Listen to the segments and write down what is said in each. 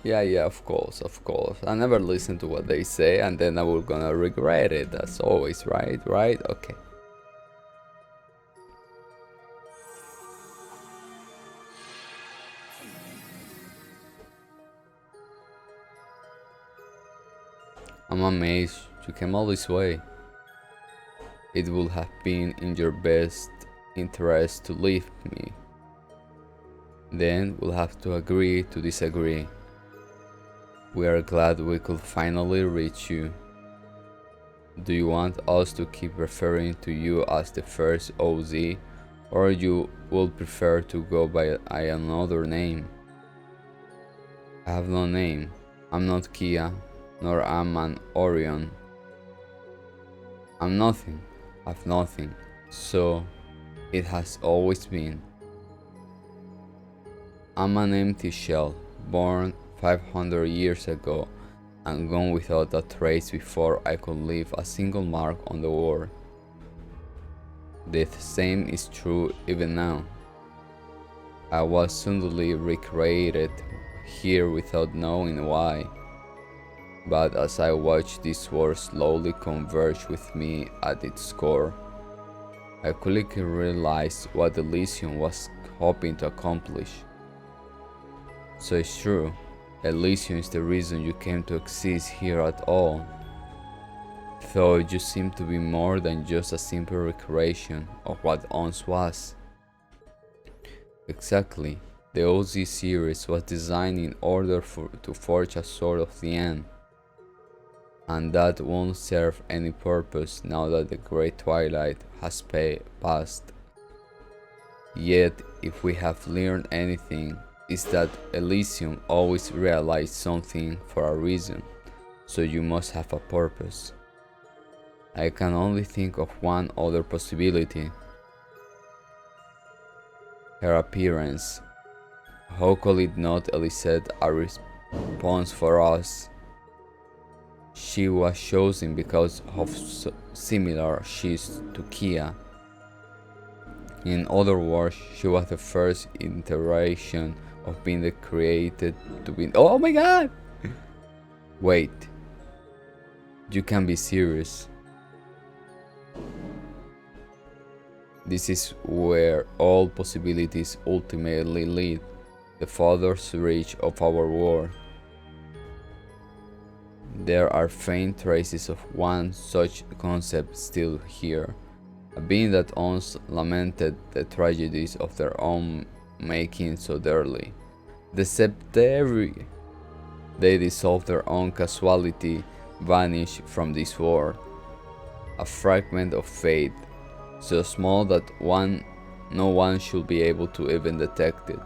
Yeah, of course, of course. I never listen to what they say, and then I will gonna regret it, as always, right? Right? Okay. I'm amazed you came all this way. It would have been in your best interest to leave me. Then we'll have to agree to disagree. We are glad we could finally reach you. Do you want us to keep referring to you as the first OZ, or you would prefer to go by another name? I have no name. I'm not Kia, nor am an Orion. I'm nothing. I've nothing. So it has always been. I'm an empty shell, born 500 years ago and gone without a trace before I could leave a single mark on the world. The same is true even now. I was suddenly recreated here without knowing why. But as I watched this world slowly converge with me at its core, I quickly realized what Elysium was hoping to accomplish. So it's true, Elysium is the reason you came to exist here at all. Though you seem to be more than just a simple recreation of what once was. Exactly, the OZ series was designed in order to forge a sort of the end. And that won't serve any purpose now that the Great Twilight has passed. Yet, if we have learned anything, is that Elysium always realized something for a reason, so you must have a purpose. I can only think of one other possibility. Her appearance. How could it not elicit a response for us? She was chosen because of similar she is to Kia. In other words, she was the first iteration of being the created to be. Oh my god! Wait. You can be serious. This is where all possibilities ultimately lead, the farthest reach of our world. There are faint traces of one such concept still here, a being that once lamented the tragedies of their own making so dearly. The Septeri, they dissolve their own casualty, vanish from this world. A fragment of fate, so small that no one should be able to even detect it.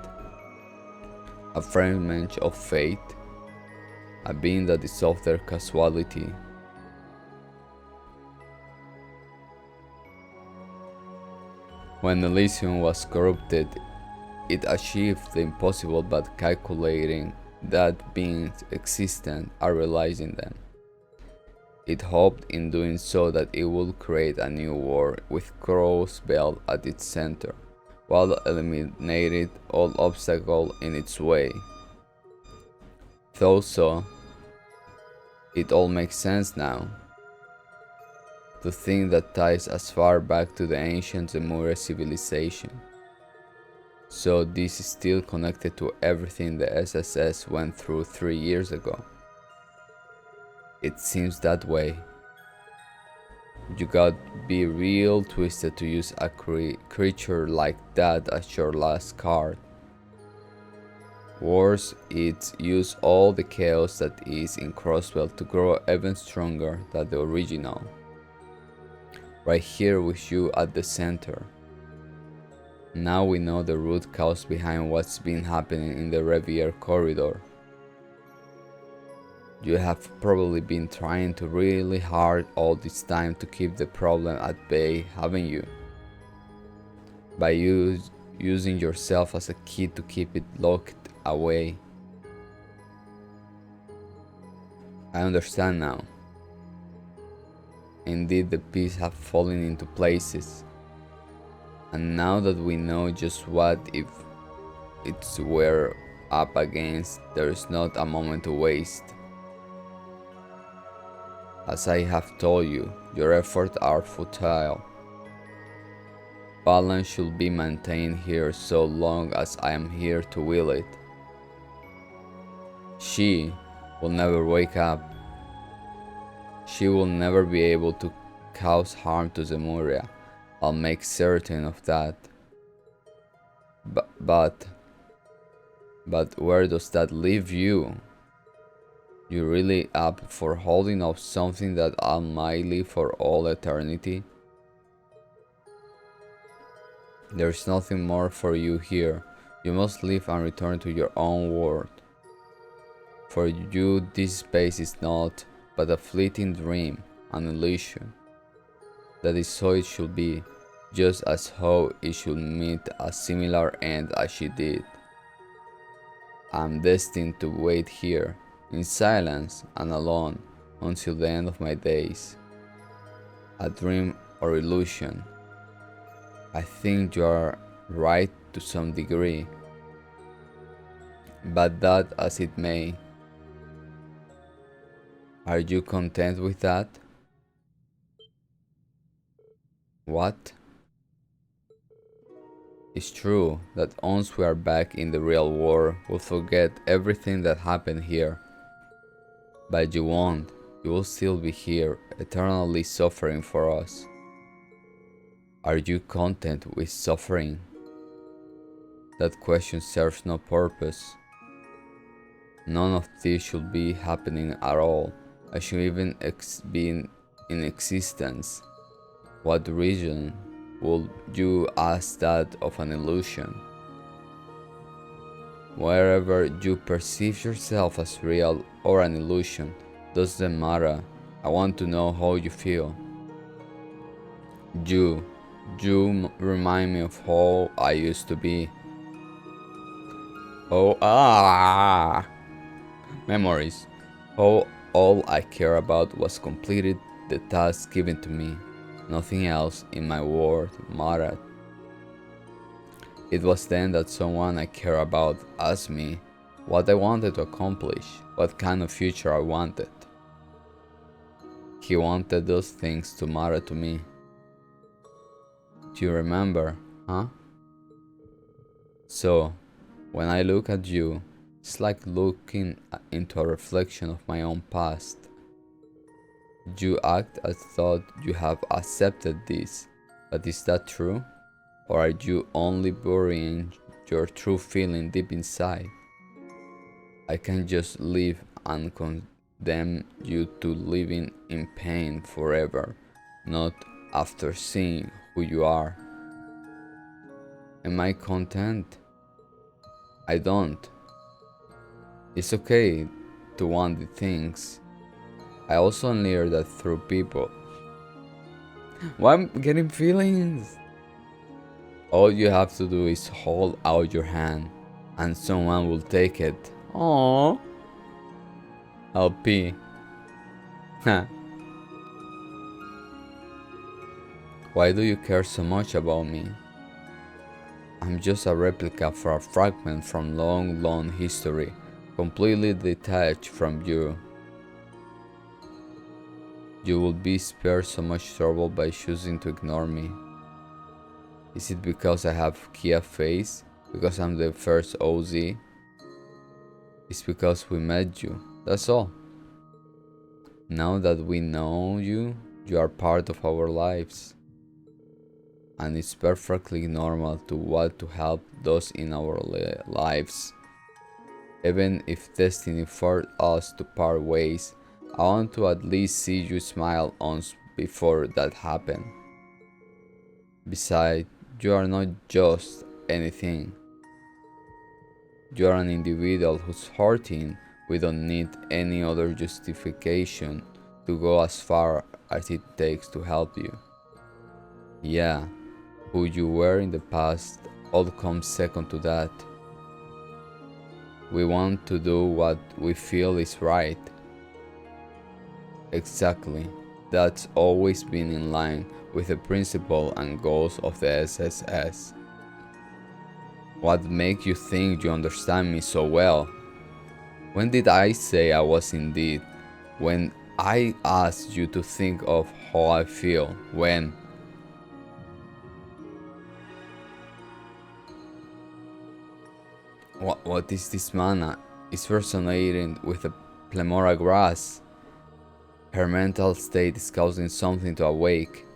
A fragment of fate, a being that dissolved their casualty. When Elysium was corrupted, it achieved the impossible by calculating that beings existent are realizing them. It hoped in doing so that it would create a new world with Crow's Belt at its center, while eliminating all obstacles in its way. Though so, it all makes sense now. To think that ties as far back to the ancient Lemuria civilization. So this is still connected to everything the SSS went through 3 years ago. It seems that way. You got be real twisted to use a creature like that as your last card. Worse, it's use all the chaos that is in Crossbelt to grow even stronger than the original. Right here with you at the center. Now we know the root cause behind what's been happening in the Reverie corridor. You have probably been trying to really hard all this time to keep the problem at bay, haven't you? By using yourself as a key to keep it locked away. I understand now. Indeed, the pieces have fallen into places. And now that we know just what if it's where up against, there is not a moment to waste. As I have told you, your efforts are futile. Balance should be maintained here so long as I am here to will it. She will never wake up. She will never be able to cause harm to Zemuria. I'll make certain of that. But where does that leave you? You really up for holding up something that might live for all eternity? There's nothing more for you here. You must leave and return to your own world. For you, this space is not but a fleeting dream, an illusion. That is so it should be, just as how it should meet a similar end as she did. I'm destined to wait here, in silence and alone, until the end of my days. A dream or illusion. I think you are right to some degree. But that as it may, are you content with that? What? It's true that once we are back in the real world, we'll forget everything that happened here. But you won't. You will still be here, eternally suffering for us. Are you content with suffering? That question serves no purpose. None of this should be happening at all. I should even be in existence. What reason would you ask that of an illusion? Wherever you perceive yourself as real or an illusion, doesn't matter. I want to know how you feel. You remind me of how I used to be. Memories. How all I care about was completed the task given to me. Nothing else in my world mattered. It was then that someone I care about asked me what I wanted to accomplish, what kind of future I wanted. He wanted those things to matter to me. Do you remember, huh? So, when I look at you, it's like looking into a reflection of my own past. You act as though you have accepted this, but is that true? Or are you only burying your true feeling deep inside? I can't just leave and condemn you to living in pain forever, not after seeing who you are. Am I content? I don't. It's okay to want the things. I also learned that through people. Why am I getting feelings? All you have to do is hold out your hand and someone will take it. Aww. I'll pee. Why do you care so much about me? I'm just a replica for a fragment from long history, completely detached from you. You will be spared so much trouble by choosing to ignore me. Is it because I have Kia face? Because I'm the first OZ? It's because we met you, that's all. Now that we know you, you are part of our lives. And it's perfectly normal to want to help those in our lives. Even if destiny forced us to part ways, I want to at least see you smile once before that happens. Besides, you are not just anything. You are an individual who's hurting. We don't need any other justification to go as far as it takes to help you. Yeah, who you were in the past all comes second to that. We want to do what we feel is right. Exactly. That's always been in line with the principle and goals of the SSS. What makes you think you understand me so well? When did I say I was indeed? When I asked you to think of how I feel? When? What is this mana? It's resonating with the Plemora grass. Her mental state is causing something to awake.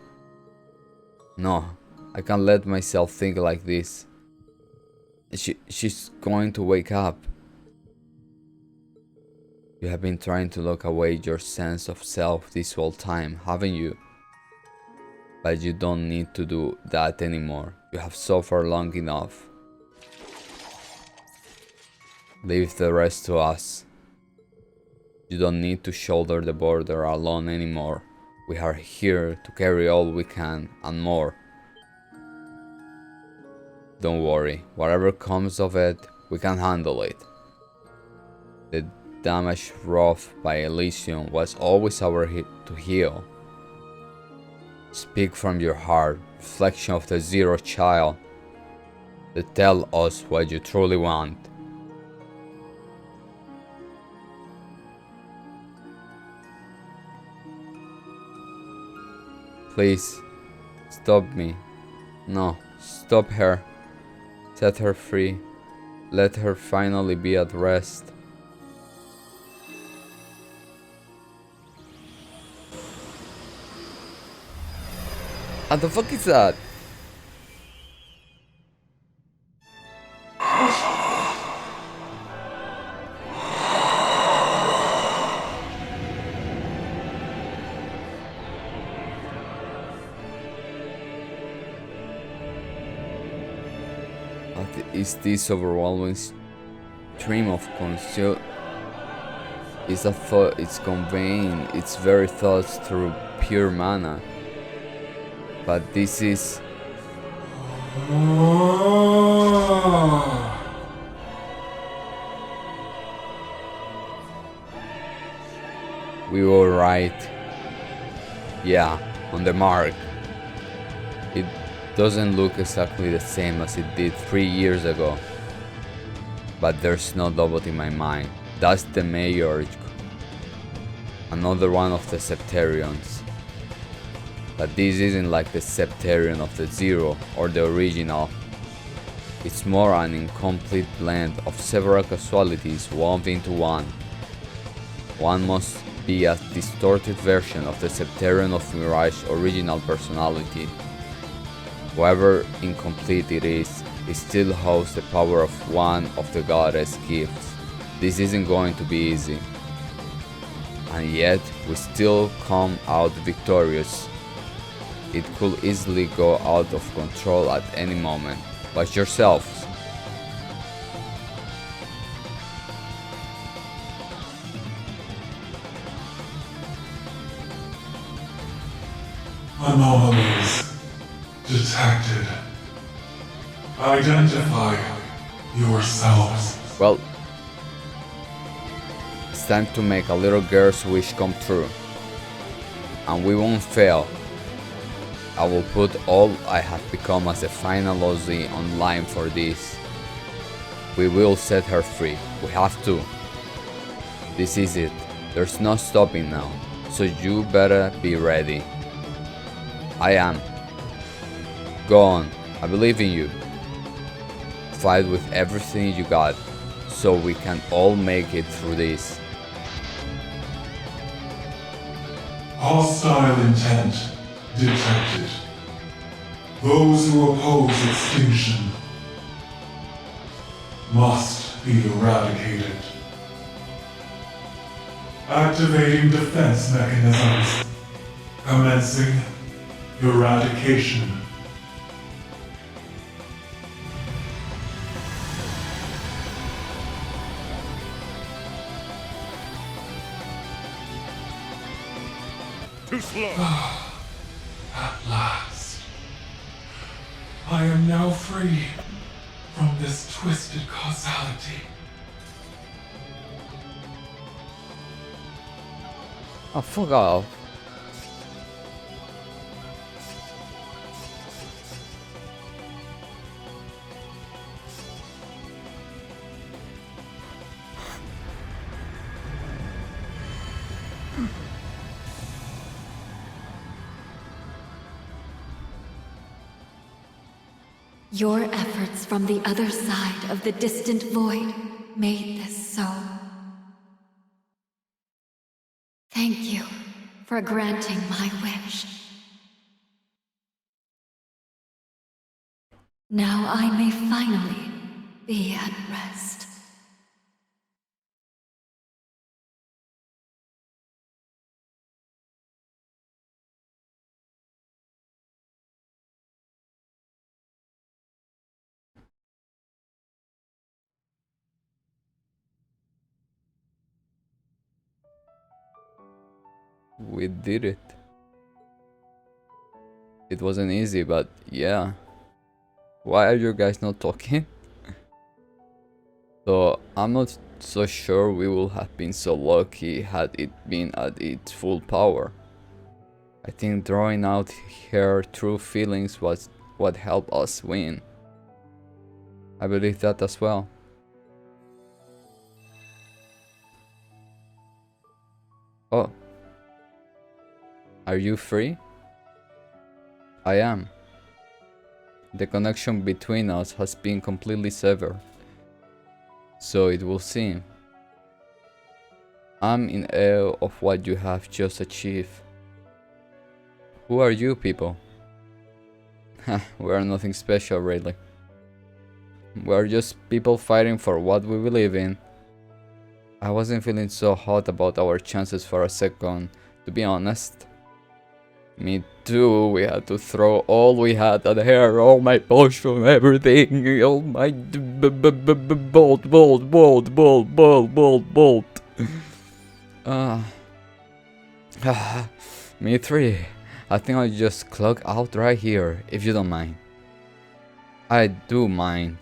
No, I can't let myself think like this. She's going to wake up. You have been trying to lock away your sense of self this whole time, haven't you? But you don't need to do that anymore. You have suffered long enough. Leave the rest to us. You don't need to shoulder the border alone anymore. We are here to carry all we can and more. Don't worry, whatever comes of it, we can handle it. The damage wrought by Elysium was always our hit to heal. Speak from your heart, reflection of the Zero Child. Tell us what you truly want. Please, stop me. No, stop her. Set her free. Let her finally be at rest. What the fuck is that? What is this overwhelming stream of conscious? Is a thought, it's conveying its very thoughts through pure mana. But this is... We were right. Yeah, on the mark. It doesn't look exactly the same as it did 3 years ago. But there's no doubt in my mind. That's the Mayor. Another one of the Septarians. But this isn't like the Septarian of the Zero or the original. It's more an incomplete blend of several casualties woven into one. One must be a distorted version of the Septarian of Mirage's original personality. However incomplete it is, it still holds the power of one of the goddess gifts. This isn't going to be easy. And yet, we still come out victorious. It could easily go out of control at any moment. Watch yourselves. Anomalies detected. Identify yourselves. Well, it's time to make a little girl's wish come true. And we won't fail. I will put all I have become as a final OZ online for this. We will set her free. We have to. This is it. There's no stopping now. So you better be ready. I am. Go on. I believe in you. Fight with everything you got, so we can all make it through this. Hostile intent detected. Those who oppose extinction must be eradicated. Activating defense mechanisms. Commencing eradication. Too slow. At last, I am now free from this twisted causality. Oh, fuck off. Your efforts from the other side of the distant void made this so. Thank you for granting my wish. Now I may finally be at rest. We did it. It wasn't easy, but yeah. Why are you guys not talking? So, I'm not so sure we would have been so lucky had it been at its full power. I think drawing out her true feelings was what helped us win. I believe that as well. Oh. Are you free? I am. The connection between us has been completely severed. So it will seem. I'm in awe of what you have just achieved. Who are you people? We are nothing special really. We are just people fighting for what we believe in. I wasn't feeling so hot about our chances for a second, to be honest. Me too, we had to throw all we had at her, all my potion, everything, all my bolt. Me three. I think I'll just clock out right here, if you don't mind. I do mind.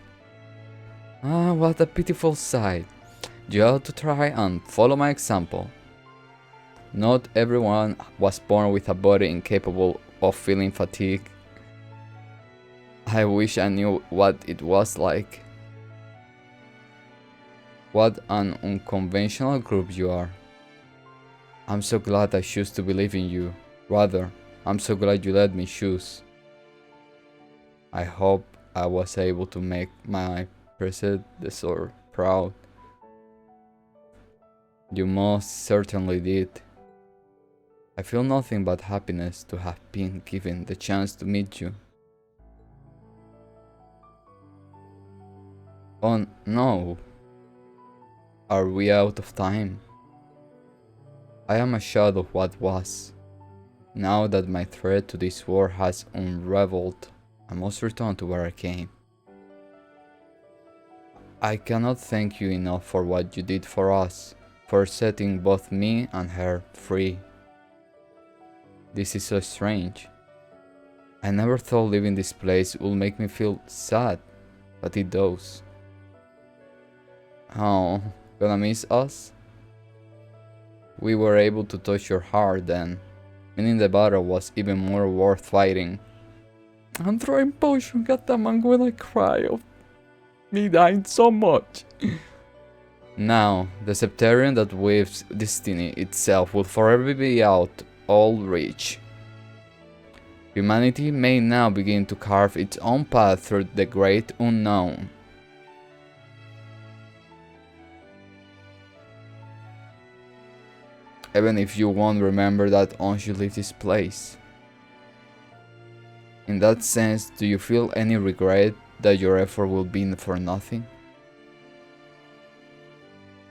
Ah, what a pitiful sight. You ought to try and follow my example. Not everyone was born with a body incapable of feeling fatigue. I wish I knew what it was like. What an unconventional group you are. I'm so glad I choose to believe in you. Rather, I'm so glad you let me choose. I hope I was able to make my predecessor proud. You most certainly did. I feel nothing but happiness to have been given the chance to meet you. Oh no. Are we out of time? I am a shadow of what was. Now that my thread to this war has unraveled, I must return to where I came. I cannot thank you enough for what you did for us, for setting both me and her free. This is so strange. I never thought leaving this place would make me feel sad, but it does. Oh, gonna miss us? We were able to touch your heart then, meaning the battle was even more worth fighting. I'm throwing potion, goddamn, I'm gonna cry of me dying so much. Now, the Septarian that weaves destiny itself will forever be out all reach. Humanity may now begin to carve its own path through the great unknown. Even if you won't remember that once you leave this place. In that sense, do you feel any regret that your effort will be for nothing?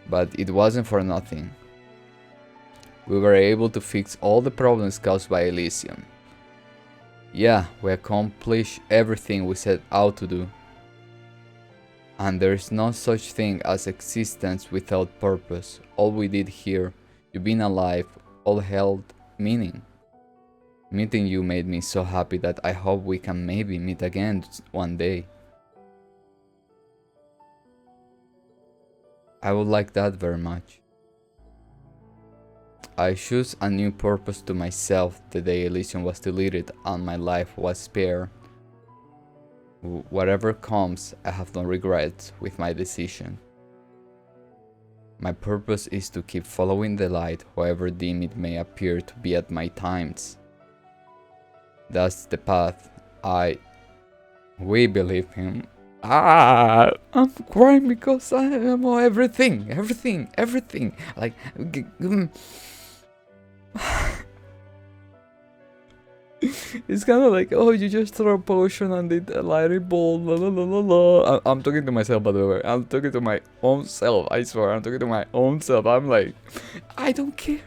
But it wasn't for nothing. We were able to fix all the problems caused by Elysium. Yeah, we accomplished everything we set out to do. And there is no such thing as existence without purpose. All we did here, you being alive, all held meaning. Meeting you made me so happy that I hope we can maybe meet again one day. I would like that very much. I chose a new purpose to myself the day Elysium was deleted and my life was spared. Whatever comes, I have no regrets with my decision. My purpose is to keep following the light, however dim it may appear to be at my times. That's the path. We believe him. I'm crying because I know everything. Like, it's kind of like, oh, you just throw a potion and it a lightning bolt, la la la la la. I'm talking to myself, by the way. I'm talking to my own self. I swear, I'm talking to my own self. I'm like, I don't care.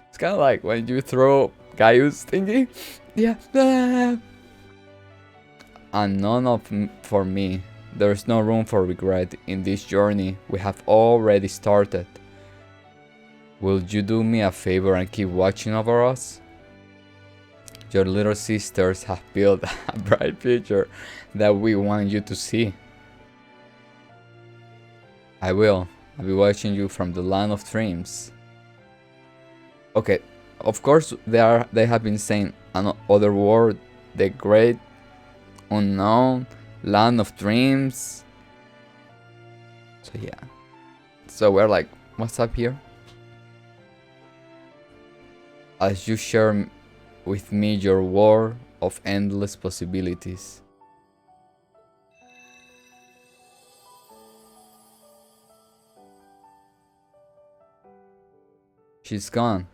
It's kind of like when you throw Gaius thingy. Yeah. And for me. There's no room for regret in this journey we have already started. Will you do me a favor and keep watching over us? Your little sisters have built a bright future that we want you to see. I will. I'll be watching you from the land of dreams. Okay, of course they have been saying another word, the great unknown land of dreams. So yeah. So we're like, what's up here? As you share with me your world of endless possibilities. She's gone.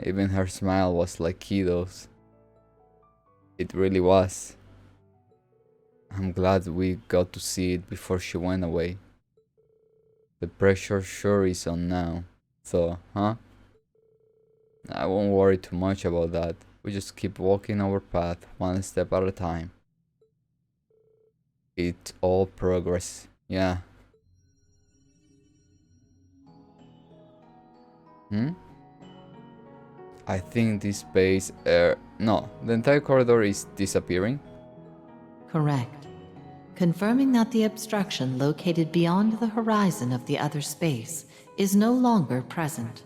Even her smile was like Kido's. It really was. I'm glad we got to see it before she went away. The pressure sure is on now, though, huh? I won't worry too much about that. We just keep walking our path, one step at a time. It's all progress, yeah. I think this space, no, the entire corridor is disappearing. Correct. Confirming that the obstruction located beyond the horizon of the other space is no longer present.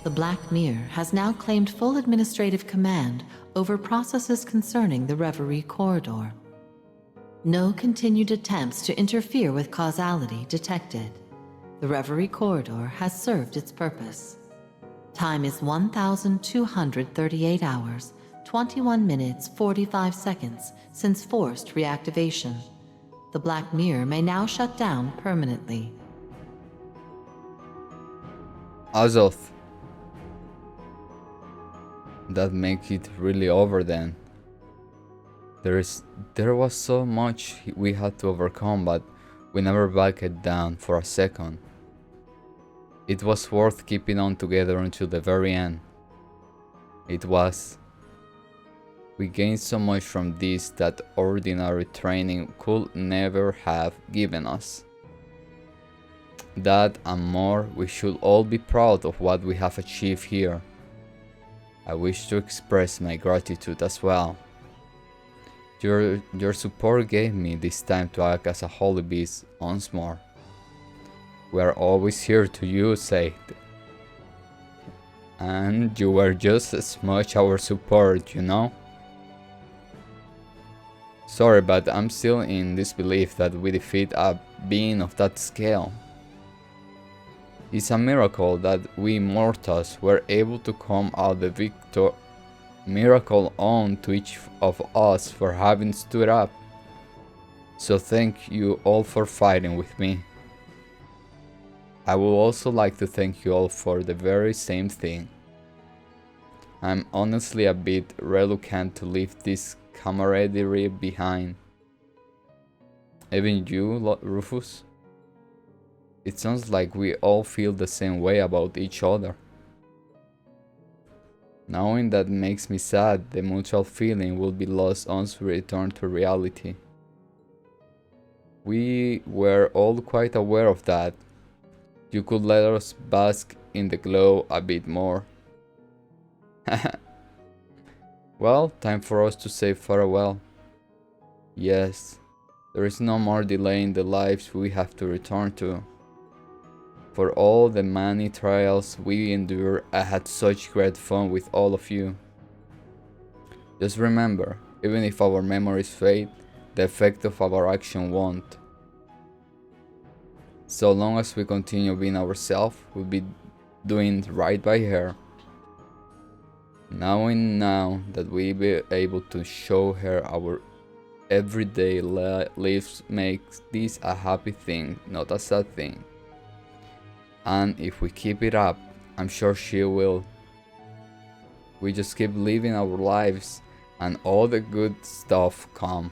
The Black Mirror has now claimed full administrative command over processes concerning the Reverie corridor. No continued attempts to interfere with causality detected. The Reverie corridor has served its purpose. Time is 1,238 hours, 21 minutes, 45 seconds since forced reactivation. The Black Mirror may now shut down permanently. Azoth. That makes it really over then. There was so much we had to overcome, but we never backed down for a second. It was worth keeping on together until the very end. It was. We gained so much from this that ordinary training could never have given us. That and more, we should all be proud of what we have achieved here. I wish to express my gratitude as well. Your support gave me this time to act as a holy beast once more. We are always here to use it. And you were just as much our support, you know? Sorry, but I'm still in disbelief that we defeat a being of that scale. It's a miracle that we mortals were able to come out the victor. Miracle on to each of us for having stood up. So thank you all for fighting with me. I would also like to thank you all for the very same thing. I'm honestly a bit reluctant to leave this camaraderie behind. Even you, Rufus? It sounds like we all feel the same way about each other. Knowing that makes me sad, the mutual feeling will be lost once we return to reality. We were all quite aware of that. You could let us bask in the glow a bit more. Well, time for us to say farewell. Yes, there is no more delay in the lives we have to return to. For all the many trials we endure, I had such great fun with all of you. Just remember, even if our memories fade, the effect of our action won't. So long as we continue being ourselves, we'll be doing right by her. Knowing now that we'll be able to show her our everyday lives makes this a happy thing, not a sad thing. And if we keep it up, I'm sure she will. We just keep living our lives and all the good stuff come.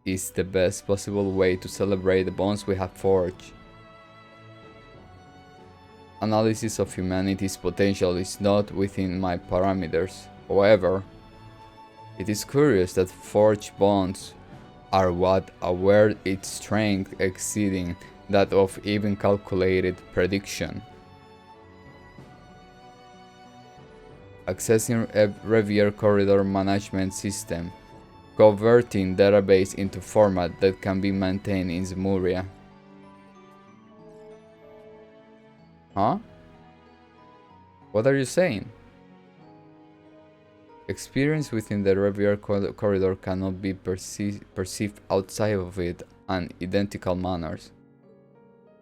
Is the best possible way to celebrate the bonds we have forged. Analysis of humanity's potential is not within my parameters. However, it is curious that forged bonds are what aware its strength exceeding that of even calculated prediction. Accessing a Reverie corridor management system, converting database into format that can be maintained in Zemuria. Huh? What are you saying? Experience within the Reverie corridor cannot be perceived outside of it in identical manners.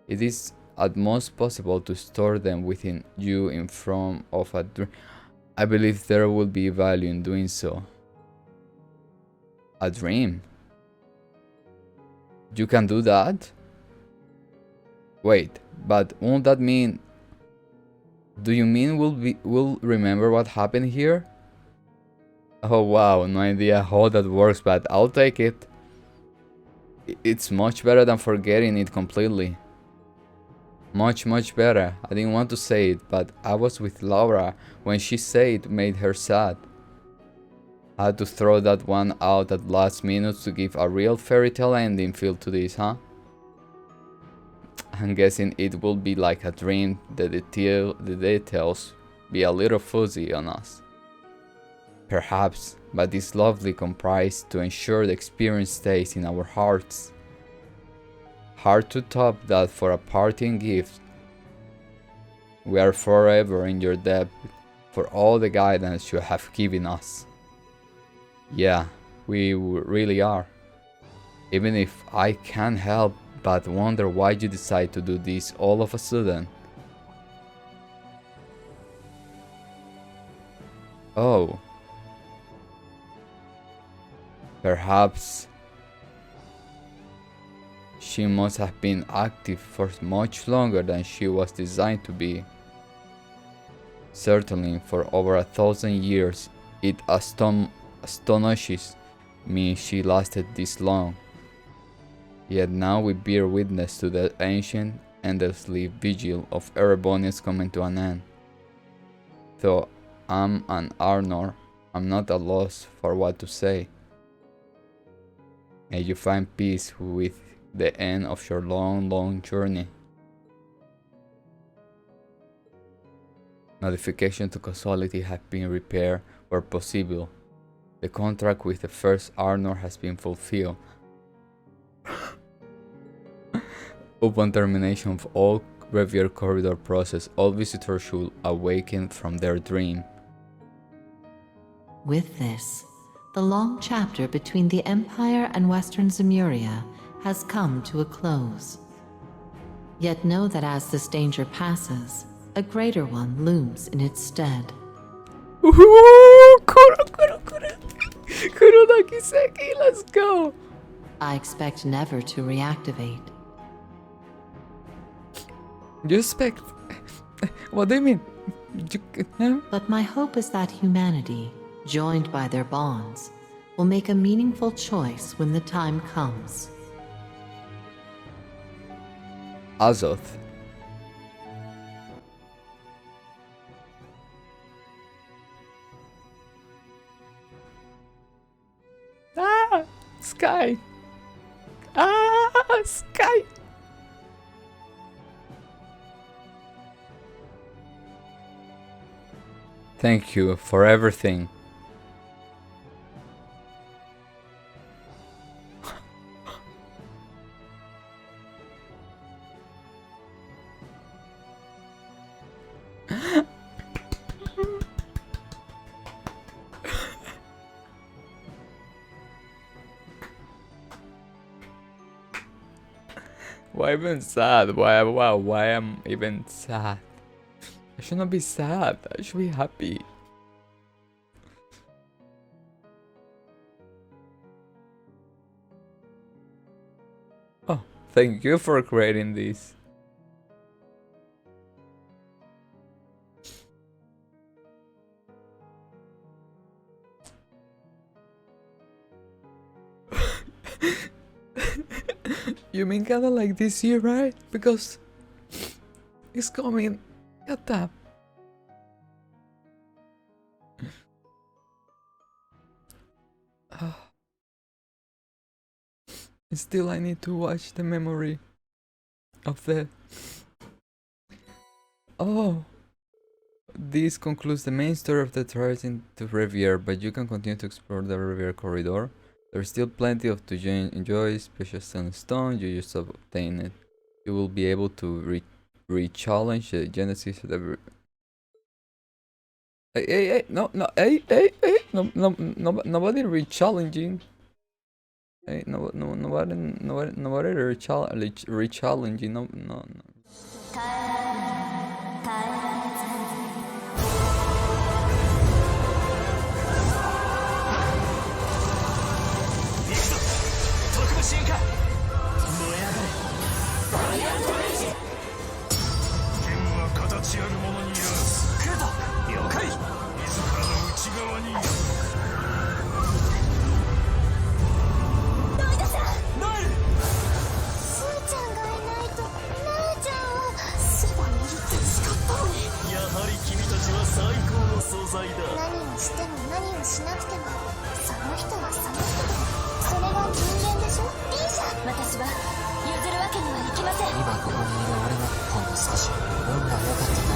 It is at most possible to store them within you in form of a dream. I believe there will be value in doing so. A dream? You can do that? Wait, but won't that mean... Do you mean we'll remember what happened here? Oh wow, no idea how that works, but I'll take it. It's much better than forgetting it completely. Much better. I didn't want to say it, but I was with Laura when she said it made her sad. I had to throw that one out at last minute to give a real fairy tale ending feel to this, huh? I'm guessing it will be like a dream, the details be a little fuzzy on us. Perhaps, but it's lovely comprised to ensure the experience stays in our hearts. Hard to top that for a parting gift. We are forever in your debt for all the guidance you have given us. Yeah, we really are. Even if I can't help but wonder why you decide to do this all of a sudden. Oh. Perhaps she must have been active for much longer than she was designed to be. Certainly for over 1,000 years, it astonishes me she lasted this long. Yet now we bear witness to the ancient, endlessly vigil of Erebonians coming to an end. Though I'm an Arnor, I'm not at a loss for what to say. May you find peace with the end of your long journey. Modification to causality have been repaired where possible. The contract with the first Arnor has been fulfilled. Upon termination of all Reverie corridor process, all visitors should awaken from their dream. With this, the long chapter between the Empire and Western Zemuria has come to a close. Yet know that as this danger passes, a greater one looms in its stead. Kuronaki-seki, let's go! I expect never to reactivate. You expect? What do you mean? But my hope is that humanity, joined by their bonds, will make a meaningful choice when the time comes. Azoth. Ah! Sky! Ah! Sky! Thank you for everything. Why even sad? Why am I even sad? I should not be sad. I should be happy. Oh, thank you for creating this. You mean kinda like this year, right? Because it's coming. Get that. Still, I need to watch the memory of the. Oh. This concludes the main story of the traverse into Reverie, but you can continue to explore the Reverie corridor. There's still plenty of to enjoy, especially stone. You just obtain it. You will be able to re-challenge the genesis of the. Hey, no, nobody re-challenging. Hey, nobody re-challenging. No. 進化燃え上がれ剣は形あるものにあらずクート了解自らの内側にあるノイダさんノエルスーちゃんがいないとナーちゃんはそばにいるって誓ったのにやはり君たちは最高の素材だ何をしても何をしなくてもその人はその人だそれが人間でしょいいじゃん私は譲るわけにはいきません今ここにいる俺はほんの少し運が良かった